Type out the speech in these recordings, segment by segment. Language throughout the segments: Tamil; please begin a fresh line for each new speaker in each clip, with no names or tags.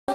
நம்ம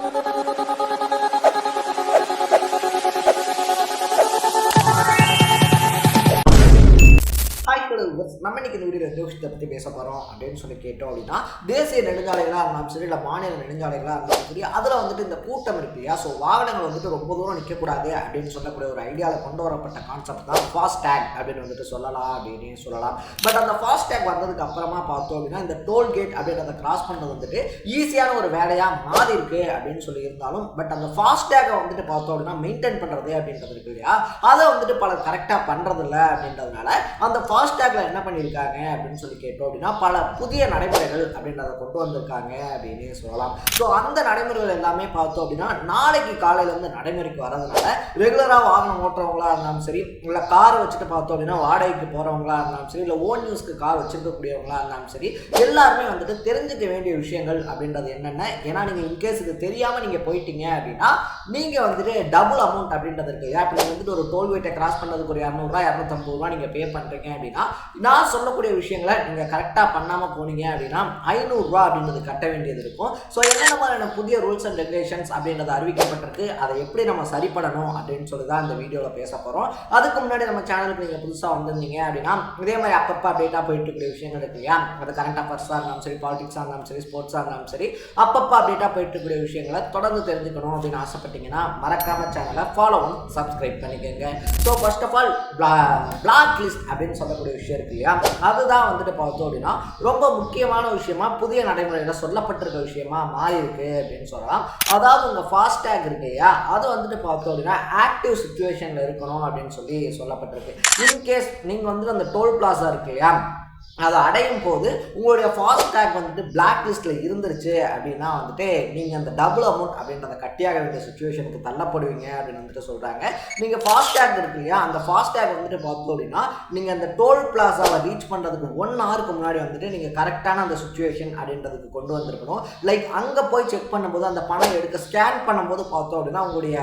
இன்னைக்கு இந்த வீடியோ ஜோஷத்தை பற்றி பேச போகிறோம் அப்படின்னு சொல்லி கேட்டோம் அப்படின்னா, தேசிய நெடுஞ்சாலைகளாக இருந்தாலும் சரி, இல்லை மாநில நெடுஞ்சாலைகளாக இருந்தாலும் சரி, அதில் வந்துட்டு இந்த கூட்டம் இருக்கு இல்லையா, ஸோ வாகனங்கள் வந்துட்டு ரொம்ப தூரம் நிற்கக்கூடாது அப்படின்னு சொல்லக்கூடிய ஒரு ஐடியாவில் கொண்டு வரப்பட்ட கான்செப்ட் தான் ஃபாஸ்டேக் அப்படின்னு வந்துட்டு சொல்லலாம். பட் அந்த ஃபாஸ்டேக் வந்ததுக்கு அப்புறமா பார்த்தோம் அப்படின்னா, இந்த டோல்கேட் அப்படின்றத கிராஸ் பண்ணுறது வந்துட்டு ஈஸியான ஒரு வேலையாக மாறி இருக்கு அப்படின்னு சொல்லி இருந்தாலும், பட் அந்த ஃபாஸ்டேக்கை வந்துட்டு பார்த்தோம் அப்படின்னா மெயின்டைன் பண்ணுறது அப்படின்றது இருக்கு இல்லையா, அதை வந்துட்டு பல கரெக்டாக பண்ணுறதில்ல அப்படின்றதுனால அந்த ஃபாஸ்டேக்ல என்ன பண்ணியிருக்காங்க அப்படின்னு சொல்லி கேட்டோம் அப்படின்னா, பல புதிய நடைமுறைகள் அப்படின்றத கொண்டு வந்திருக்காங்க அப்படின்னு சொல்லலாம். ஸோ அந்த நடைமுறைகள் எல்லாமே பார்த்தோம் அப்படின்னா நாளைக்கு காலையில இருந்து நடைமுறைக்கு வரதுனால ரெகுலராக வாகனம் ஓட்டுறவங்களா இருந்தாலும் சரி, இல்லை கார் வச்சுட்டு பார்த்தோம் அப்படின்னா வாடகைக்கு போறவங்களா இருந்தாலும் சரி, இல்லை ஓன் யூஸ்க்கு கார் வச்சிருக்கக்கூடியவங்களா இருந்தாலும் சரி, எல்லாருமே வந்துட்டு தெரிஞ்சுக்க வேண்டிய விஷயங்கள் அப்படின்றது என்னென்ன. ஏன்னா நீங்க இன்கேஸ் இது தெரியாம நீங்க போயிட்டீங்க அப்படின்னா நீங்க வந்துட்டு டபுள் அமௌண்ட் அப்படின்றது இருக்கு. இப்போ நீங்க வந்துட்டு ஒரு டோல்கேட்டை கிராஸ் பண்ணதுக்கு ஒரு 200 250 ரூபா நீங்க பே பண்றீங்க அப்படின்னா, நான் சொல்லக்கூடிய விஷயங்களை நீங்க கரெக்டா பண்ணாம போனீங்க அப்படின்னா 500 ரூபா அப்படின்றது கட்ட வேண்டியது இருக்கும். ஸோ என்னென்ன மாதிரியான புதிய ரூல்ஸ் அண்ட் ரெகுலேஷன்ஸ் அப்படின்றது அறிவிக்கப்பட்டிருக்கு, அதை எப்படி நம்ம சரி பண்ணணும் அப்படின்னு சொல்லி தான் இந்த வீடியோவில் பேச போகிறோம். அதுக்கு முன்னாடி நம்ம சேனலுக்கு நீங்கள் புதுசாக வந்திருந்தீங்க அப்படின்னா, இதே மாதிரி அப்பப்போ அப்டேட்டாக போயிட்டு இருக்கக்கூடிய விஷயங்கள் இருக்கு இல்லையா, அது கரண்ட் அஃபேர்ஸாக இருந்தாலும் சரி, பாலிடிக்ஸாக இருந்தாலும் சரி, ஸ்போர்ட்ஸாக இருந்தாலும் சரி, அப்பப்போ அப்டேட்டாக போயிட்டு இருக்கக்கூடிய விஷயங்களை தொடர்ந்து தெரிஞ்சுக்கணும் அப்படின்னு ஆசைப்பட்டீங்கன்னா மறக்காம சேனலை ஃபாலோ பண்ணி சப்ஸ்கிரைப் பண்ணிக்கோங்க. So first of all black list அப்படின்னு சொல்லக்கூடிய விஷயம் இருக்கு இல்லையா, அதுதான் வந்துட்டு பார்த்தோம் அப்படின்னா ரொம்ப முக்கியமான விஷயமா புதிய நடைமுறையில் சொல்லப்பட்டிருக்க விஷயமா மாறி இருக்கு அப்படின்னு சொல்லலாம். அதாவது உங்க ஃபாஸ்டேக் இருக்கு இல்லையா, அது வந்துட்டு பார்த்தோம் அப்படின்னா ஆக்டிவ் சிச்சுவேஷன்ல இருக்கணும் அப்படின்னு சொல்லி சொல்லப்பட்டிருக்கு. இன்கேஸ் நீங்க வந்துட்டு அந்த டோல் பிளாசா இருக்கு இல்லையா, அதை அடையும் போது உங்களுடைய ஃபாஸ்டேக் வந்துட்டு பிளாக் லிஸ்ட்டில் இருந்துருச்சு அப்படின்னா வந்துட்டு நீங்கள் அந்த டபுள் அமௌண்ட் அப்படின்றத கட்டியாக வேண்டிய சுச்சுவேஷனுக்கு தள்ளப்படுவீங்க அப்படின்னு வந்துட்டு சொல்கிறாங்க. நீங்கள் ஃபாஸ்டேக் இருக்கு இல்லையா, அந்த ஃபாஸ்டேக் வந்துட்டு பார்த்தோம் அப்படின்னா நீங்கள் அந்த டோல் பிளாசாவை ரீச் பண்ணுறதுக்கு 1 ஹவருக்கு முன்னாடி வந்துட்டு நீங்கள் கரெக்டான அந்த சுச்சுவேஷன் அப்படின்றதுக்கு கொண்டு வந்திருக்கணும். லைக் அங்கே போய் செக் பண்ணும்போது அந்த பணம் எடுக்க ஸ்கேன் பண்ணும்போது பார்த்தோம் அப்படின்னா உங்களுடைய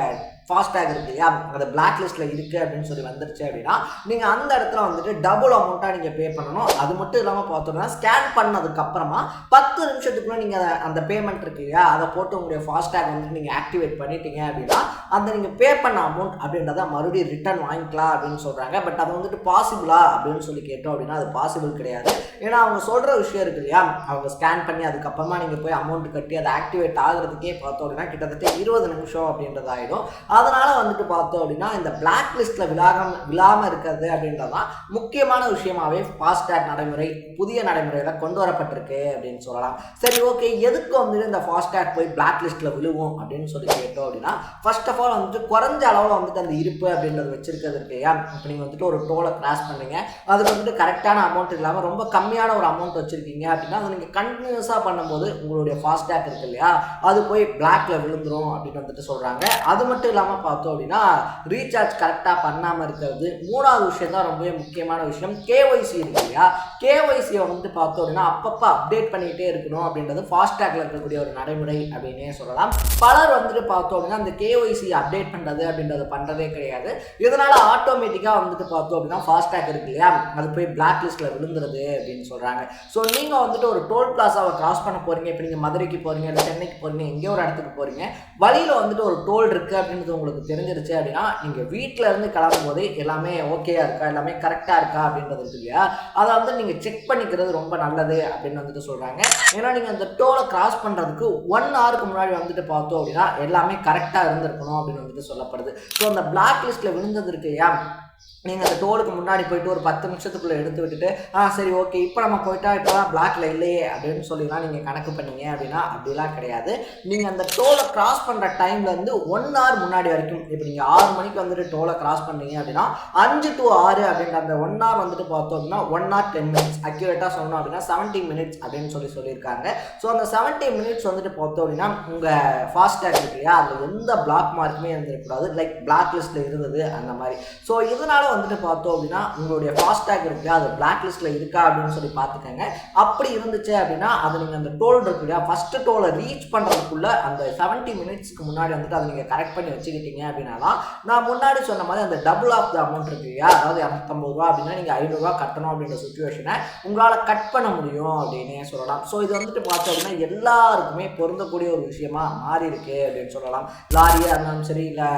ஃபாஸ்டேக் இருக்கு இல்லையா, அது பிளாக் லிஸ்ட்டில் இருக்குது அப்படின்னு சொல்லி வந்துருச்சு அப்படின்னா நீங்கள் அந்த இடத்துல வந்துட்டு டபுள் அமௌண்ட்டாக நீங்கள் பே பண்ணணும். அது மட்டும் இல்லாமல் பார்த்தோம்னா ஸ்கேன் பண்ணதுக்கு அப்புறமா 10 நிமிஷத்துக்குள்ள நீங்கள் அந்த பேமெண்ட் இருக்கு இல்லையா, அதை போட்டு உங்களுடைய ஃபாஸ்டேக் வந்துட்டு நீங்கள் ஆக்டிவேட் பண்ணிட்டீங்க அப்படின்னா அந்த நீங்கள் பே பண்ண அமௌண்ட் அப்படின்றத மறுபடியும் ரிட்டர்ன் வாங்கிக்கலாம் அப்படின்னு சொல்கிறாங்க. பட் அது வந்துட்டு பாசிபிளா அப்படின்னு சொல்லி கேட்டோம் அப்படின்னா அது பாசிபிள் கிடையாது. ஏன்னா அவங்க சொல்கிற விஷயம் இருக்கு இல்லையா, அவங்க ஸ்கேன் பண்ணி அதுக்கப்புறமா நீங்கள் போய் அமௌண்ட் கட்டி அதை ஆக்டிவேட் ஆகுறதுக்கே பார்த்தோம் அப்படின்னா கிட்டத்தட்ட 20 நிமிஷம் அப்படின்றது ஆகிடும். அதனால வந்துட்டு பார்த்தோம் அப்படின்னா இந்த பிளாக் லிஸ்ட்ல விழாம இருக்கிறது அப்படின்றதான் முக்கியமான விஷயமாவே ஃபாஸ்டேக் நடைமுறை புதிய நடைமுறையில கொண்டு வரப்பட்டிருக்கு அப்படின்னு சொல்லலாம். சரி, ஓகே, எதுக்கு வந்துட்டு இந்த ஃபாஸ்டேக் போய் பிளாக் லிஸ்ட்ல விழுவும் அப்படின்னு சொல்லி கேட்டோம் அப்படின்னா, ஃபர்ஸ்ட் ஆஃப் ஆல் வந்துட்டு குறைஞ்ச அளவில் வந்துட்டு அந்த இருப்பு அப்படின்றது வச்சிருக்கிறது இல்லையா. இப்போ நீங்கள் வந்துட்டு ஒரு டோலை கிராஸ் பண்ணீங்க, அதுக்கு வந்துட்டு கரெக்டான அமௌண்ட் இல்லாமல் ரொம்ப கம்மியான ஒரு அமௌண்ட் வச்சிருக்கீங்க அப்படின்னா அதை நீங்கள் கண்டினியூஸாக பண்ணும்போது உங்களுடைய ஃபாஸ்டேக் இருக்கு இல்லையா, அது போய் பிளாக்ல விழுந்துரும் அப்படின்னு வந்துட்டு சொல்றாங்க. அது மட்டும் இல்லாமல் பார்த்தோம் அப்படின்னா ரீசார்ஜ் கரெக்டாக பண்ணாமல் இருக்கிறது. 3வது விஷயம் தான் ரொம்பவே முக்கியமான விஷயம், கேஒய்சி இருக்கு இல்லையா, கேஒய்சியை வந்துட்டு பார்த்தோம் அப்படின்னா அப்பப்போ அப்டேட் பண்ணிக்கிட்டே இருக்கணும் அப்படின்றது ஃபாஸ்டேக்ல இருக்கக்கூடிய ஒரு நடைமுறை அப்படின்னே சொல்லலாம். பலர் வந்துட்டு பார்த்தோம் அப்படின்னா அந்த கேஒய்சி அப்டேட் பண்ணுறது அப்படின்றது பண்ணுறதே கிடையாது. இதனால ஆட்டோமேட்டிக்காக வந்துட்டு பார்த்தோம் அப்படின்னா ஃபாஸ்டேக் இருக்கு இல்லையா, அது போய் பிளாக் லிஸ்ட்டில் விழுந்துருது அப்படின்னு சொல்கிறாங்க. ஸோ நீங்கள் வந்துட்டு ஒரு டோல் பிளாசாவை கிராஸ் பண்ண போகிறீங்க, இப்போ நீங்கள் மதுரைக்கு போகிறீங்க, இல்லை சென்னைக்கு போகிறீங்க, எங்கேயோ ஒரு இடத்துக்கு போகிறீங்க, வழியில் வந்துட்டு ஒரு டோல் இருக்குது அப்படின்றது உங்களுக்கு தெரிஞ்சிருச்சு அப்படின்னா நீங்கள் வீட்டில் இருந்து கிளம்பும் போது எல்லாமே ஓகேயா இருக்கா, எல்லாமே கரெக்டாக இருக்கா அப்படின்றது இருக்கு இல்லையா, அதை வந்து நீங்கள் செக் பண்ணிக்கிறது ரொம்ப நல்லது அப்படின்னு வந்துட்டு சொல்கிறாங்க. ஏன்னா நீங்கள் அந்த டோலை கிராஸ் பண்ணுறதுக்கு 1 ஹவருக்கு முன்னாடி வந்துட்டு பார்த்தோம் அப்படின்னா எல்லாமே கரெக்டாக இருந்திருக்கணும் அப்படின்னு வந்துட்டு சொல்லப்படுது. ஸோ அந்த பிளாக் லிஸ்ட்டில் விழுந்தது இருக்கு இல்லையா, நீங்கள் அந்த டோலுக்கு முன்னாடி போயிட்டு ஒரு 10 நிமிஷத்துக்குள்ளே எடுத்து விட்டுட்டு சரி ஓகே இப்போ நம்ம போயிட்டா இப்போ தான் பிளாக்ல இல்லையே அப்படின்னு சொல்லிலாம் நீங்கள் கணக்கு பண்ணீங்க அப்படின்னா அப்படிலாம் கிடையாது. நீங்கள் அந்த டோலை கிராஸ் பண்ணுற டைம்லேருந்து 1 ஹவர் முன்னாடி வரைக்கும், இப்போ நீங்கள் 6 மணிக்கு வந்துட்டு டோலை கிராஸ் பண்ணீங்க அப்படின்னா 5 to 6 அப்படின்ற அந்த 1 ஹவர் வந்துட்டு பார்த்தோம் அப்படின்னா 1 hour 10 minutes, அக்யூரேட்டாக சொல்லணும் அப்படின்னா 70 minutes அப்படின்னு சொல்லியிருக்காங்க. ஸோ அந்த 70 minutes வந்துட்டு பார்த்தோம் அப்படின்னா உங்கள் ஃபாஸ்டேக் இருக்கு இல்லையா, அதில் எந்த பிளாக் மார்க்குமே இருந்துருக்கூடாது, லைக் பிளாக் லிஸ்ட்டில் இருந்தது அந்த மாதிரி. ஸோ இது இதனால வந்துட்டு பார்த்தோம் அப்படின்னா உங்களுடைய ஃபாஸ்டேக் இருக்கு அது பிளாக் லிஸ்ட்ல இருக்கா அப்படின்னு சொல்லி பார்த்துக்கங்க. அப்படி இருந்துச்சு அப்படின்னா அது நீங்கள் அந்த டோல் இருக்கு இல்லையா, ஃபர்ஸ்ட் டோலை ரீச் பண்ணுறதுக்குள்ள அந்த 70 மினிட்ஸ்க்கு முன்னாடி வந்துட்டு அதை நீங்கள் கரெக்ட் பண்ணி வச்சுக்கிட்டீங்க அப்படின்னா நான் முன்னாடி சொன்ன மாதிரி அந்த டபுள் ஆஃப் த அமௌண்ட் இருக்கு இல்லையா, அதாவது 250 ரூபா அப்படின்னா நீங்கள் 500 ரூபா கட்டணும் அப்படின்ற சுச்சுவேஷனை உங்களால் கட் பண்ண முடியும் அப்படின்னே சொல்லலாம். ஸோ இது வந்துட்டு பார்த்தோம் அப்படின்னா எல்லாருக்குமே பொருந்தக்கூடிய ஒரு விஷயமா மாறி இருக்கு அப்படின்னு சொல்லலாம். லாரியாக இருந்தாலும் சரி இல்லை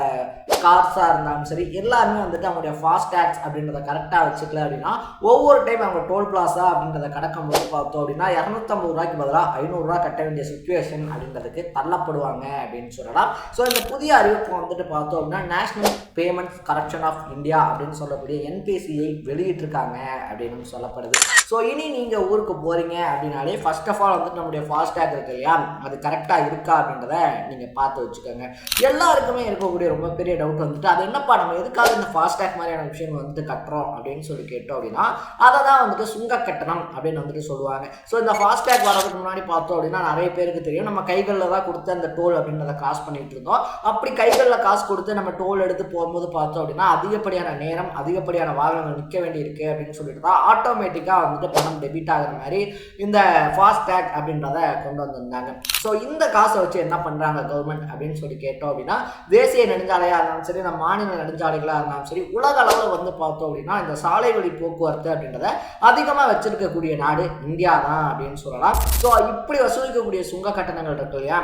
கார்ஸாக இருந்தாலும் சரி எல்லாருமே வந்துட்டு அவங்களுடைய ஃபாஸ்டேக்ஸ் அப்படின்றத கரெக்டாக வச்சுக்கல அப்படின்னா ஒவ்வொரு டைம் அவங்க டோல் பிளாஸா அப்படின்றத கடக்கும் போது பார்த்தோம் அப்படின்னா 250 ரூபாய்க்கு பதிலாக 500 ரூபா கட்ட வேண்டிய சுச்சுவேஷன் அப்படின்றதுக்கு தள்ளப்படுவாங்க அப்படின்னு சொல்லலாம். ஸோ இந்த புதிய அறிவிப்பு வந்துட்டு பார்த்தோம் அப்படின்னா National Payments Correction of India அப்படின்னு சொல்லக்கூடிய என்பிசிஐ வெளியிட்டிருக்காங்க அப்படின்னு சொல்லப்படுது. ஸோ இனி நீங்கள் ஊருக்கு போகிறீங்க அப்படின்னாலே ஃபர்ஸ்ட் ஆஃப் ஆல் வந்துட்டு நம்முடைய ஃபாஸ்டேக் இருக்கு இல்லையா, அது கரெக்டாக இருக்கா அப்படின்றத நீங்கள் பார்த்து வச்சுக்கோங்க. எல்லாருக்குமே இருக்கக்கூடிய ரொம்ப பெரிய டவுட் வந்துட்டு அது என்னப்பா நம்ம எதுக்காக இந்த ஃபாஸ்டேக் மாதிரியான விஷயங்கள் வந்துட்டு கட்டுறோம் அப்படின்னு சொல்லி கேட்டோம் அப்படின்னா அதை தான் வந்துட்டு சுங்க கட்டணம் அப்படின்னு வந்துட்டு சொல்லுவாங்க. ஸோ இந்த ஃபாஸ்டேக் வரதுக்கு முன்னாடி பார்த்தோம் அப்படின்னா நிறைய பேருக்கு தெரியும் நம்ம கைகளில் தான் கொடுத்து அந்த டோல் அப்படின்றத காசு பண்ணிட்டு இருந்தோம். அப்படி கைகளில் காசு கொடுத்து நம்ம டோல் எடுத்து போகும்போது பார்த்தோம் அப்படின்னா அதிகப்படியான நேரம் அதிகப்படியான வாகனங்கள் நிற்க வேண்டியிருக்கு அப்படின்னு சொல்லிட்டு தான் ஆட்டோமேட்டிக்காக வந்துட்டு பணம் டெபிட் ஆகிற மாதிரி இந்த ஃபாஸ்டேக் அப்படின்றத கொண்டு வந்திருந்தாங்க. ஸோ இந்த காசை வச்சு என்ன பண்ணுறாங்க கவர்மெண்ட் அப்படின்னு சொல்லி கேட்டோம் அப்படின்னா தேசிய நெடுஞ்சாலையாக இருந்தாலும் சரி நம்ம மாநில நெடுஞ்சாலைகளாக இருந்தாலும் சரி உலக அளவில் வந்து பார்த்தோம் அப்படின்னா இந்த சாலை வழி போக்குவரத்து அப்படின்றத அதிகமாக வச்சிருக்கக்கூடிய நாடு இந்தியா தான் அப்படின்னு சொல்லலாம். ஸோ இப்படி வசூலிக்கக்கூடிய சுங்க கட்டணங்கள் இருக்கு இல்லையா,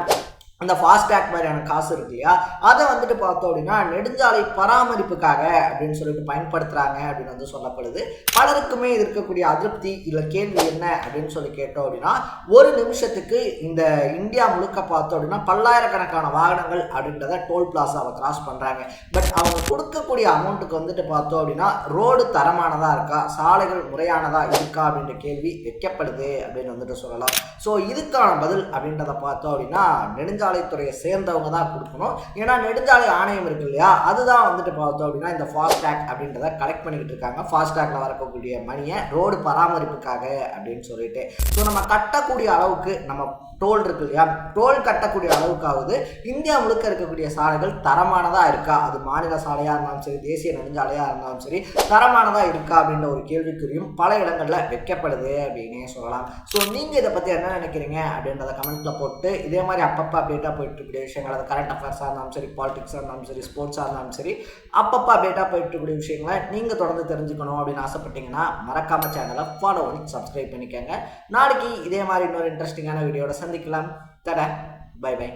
அந்த ஃபாஸ்டேக் மாதிரியான காசு இருக்கு இல்லையா, அதை வந்துட்டு பார்த்தோம் அப்படின்னா நெடுஞ்சாலை பராமரிப்புக்காக அப்படின்னு சொல்லிட்டு பயன்படுத்துகிறாங்க அப்படின்னு வந்து சொல்லப்படுது. பலருக்குமே இது இருக்கக்கூடிய அதிருப்தி இல்லை கேள்வி என்ன அப்படின்னு சொல்லி கேட்டோம் அப்படின்னா ஒரு நிமிஷத்துக்கு இந்த இந்தியா முழுக்க பார்த்தோம் அப்படின்னா பல்லாயிரக்கணக்கான வாகனங்கள் அப்படின்றத டோல் பிளாஸாவை கிராஸ் பண்ணுறாங்க. பட் அவங்க கொடுக்கக்கூடிய அமௌண்ட்டுக்கு வந்துட்டு பார்த்தோம் அப்படின்னா ரோடு தரமானதாக இருக்கா, சாலைகள் முறையானதாக இருக்கா அப்படின்ற கேள்வி வைக்கப்படுது அப்படின்னு வந்துட்டு சொல்லலாம். ஸோ இதுக்கான பதில் அப்படின்றத பார்த்தோம் அப்படின்னா நெடுஞ்சாலைத்துறையை சேர்ந்தவங்க தான் கொடுக்கணும். ஏன்னா நெடுஞ்சாலை ஆணையம் இருக்கு இல்லையா, அதுதான் வந்துட்டு பார்த்தோம் அப்படின்னா இந்த ஃபாஸ்டேக் அப்படின்றத கலெக்ட் பண்ணிக்கிட்டு இருக்காங்க. ஃபாஸ்டேக்ல வரக்கூடிய மணியை ரோடு பராமரிப்புக்காக அப்படின்னு சொல்லிட்டு ஸோ நம்ம கட்டக்கூடிய அளவுக்கு நம்ம டோல் இருக்கு இல்லையா, டோல் கட்டக்கூடிய அளவுக்காவது இந்தியா முழுக்க இருக்கக்கூடிய சாலைகள் தரமானதாக இருக்கா, அது மாநில சாலையாக இருந்தாலும் சரி தேசிய நெடுஞ்சாலையாக இருந்தாலும் சரி தரமானதாக இருக்கா அப்படின்ற ஒரு கேள்விக்குறியும் பல இடங்களில் வைக்கப்படுது அப்படின்னே சொல்லலாம். ஸோ நீங்கள் இதை பற்றி என்ன நினைக்கிறீங்க அப்படின்றத கமெண்ட்டில் போட்டு இதே மாதிரி அப்பப்போ அப்டேட்டாக போயிட்டு இருக்கக்கூடிய விஷயங்கள் அது கரண்ட் அஃபேர்ஸாக இருந்தாலும் சரி பாலிடிக்ஸாக இருந்தாலும் சரி ஸ்போர்ட்ஸாக இருந்தாலும் சரி அப்பப்போ அப்டேட்டாக போயிட்டு இருக்கக்கூடிய விஷயங்களை நீங்கள் தொடர்ந்து தெரிஞ்சுக்கணும் அப்படின்னு ஆசைப்பட்டீங்கன்னா மறக்காம சேனலை ஃபாலோ பண்ணி சப்ஸ்கிரைப் பண்ணிக்கோங்க. நாளைக்கு இதே மாதிரி இன்னொரு இன்ட்ரெஸ்டிங்கான வீடியோட சந்திக்கலாம். தட பை பை.